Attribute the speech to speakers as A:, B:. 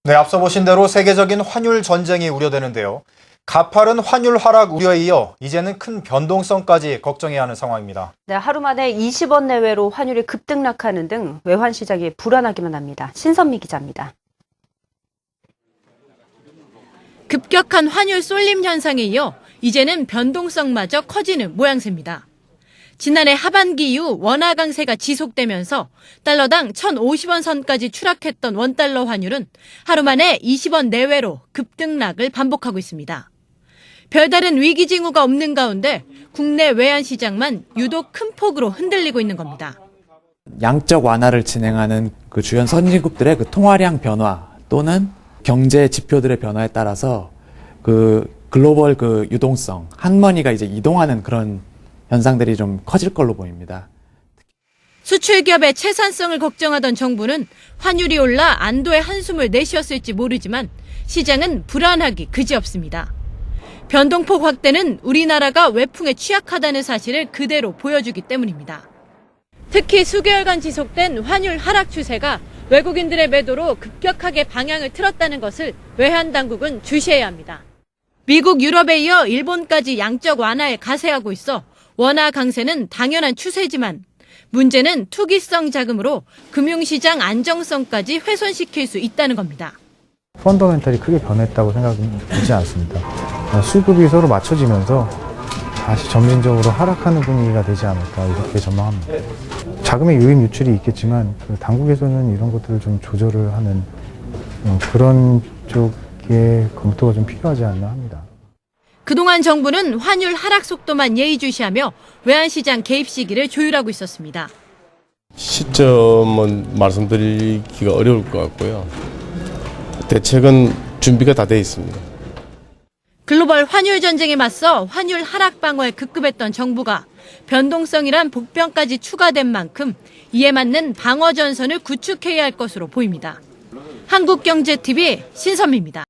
A: 네, 앞서 보신 대로 세계적인 환율 전쟁이 우려되는데요. 가파른 환율 하락 우려에 이어 이제는 큰 변동성까지 걱정해야 하는 상황입니다.
B: 네, 하루 만에 20원 내외로 환율이 급등락하는 등 외환 시장이 불안하기만 합니다. 신선미 기자입니다.
C: 급격한 환율 쏠림 현상에 이어 이제는 변동성마저 커지는 모양새입니다. 지난해 하반기 이후 원화 강세가 지속되면서 달러당 1,050원 선까지 추락했던 원달러 환율은 하루 만에 20원 내외로 급등락을 반복하고 있습니다. 별다른 위기 징후가 없는 가운데 국내 외환 시장만 유독 큰 폭으로 흔들리고 있는 겁니다.
D: 양적 완화를 진행하는 그 주요 선진국들의 그 통화량 변화 또는 경제 지표들의 변화에 따라서 그 글로벌 그 유동성, 한머니가 이제 이동하는 그런 현상들이 좀 커질 걸로 보입니다.
C: 수출 기업의 채산성을 걱정하던 정부는 환율이 올라 안도의 한숨을 내쉬었을지 모르지만 시장은 불안하기 그지없습니다. 변동폭 확대는 우리나라가 외풍에 취약하다는 사실을 그대로 보여주기 때문입니다. 특히 수개월간 지속된 환율 하락 추세가 외국인들의 매도로 급격하게 방향을 틀었다는 것을 외환 당국은 주시해야 합니다. 미국, 유럽에 이어 일본까지 양적 완화에 가세하고 있어 원화 강세는 당연한 추세지만 문제는 투기성 자금으로 금융시장 안정성까지 훼손시킬 수 있다는 겁니다.
E: 펀더멘털이 크게 변했다고 생각은 들지 않습니다. 수급이 서로 맞춰지면서 다시 점진적으로 하락하는 분위기가 되지 않을까 이렇게 전망합니다. 자금의 유입 유출이 있겠지만 당국에서는 이런 것들을 좀 조절을 하는 그런 쪽의 검토가 좀 필요하지 않나 합니다.
C: 그동안 정부는 환율 하락 속도만 예의주시하며 외환시장 개입 시기를 조율하고 있었습니다.
F: 시점은 말씀드리기가 어려울 것 같고요. 대책은 준비가 다 돼 있습니다.
C: 글로벌 환율 전쟁에 맞서 환율 하락 방어에 급급했던 정부가 변동성이란 복병까지 추가된 만큼 이에 맞는 방어 전선을 구축해야 할 것으로 보입니다. 한국경제TV 신선미입니다.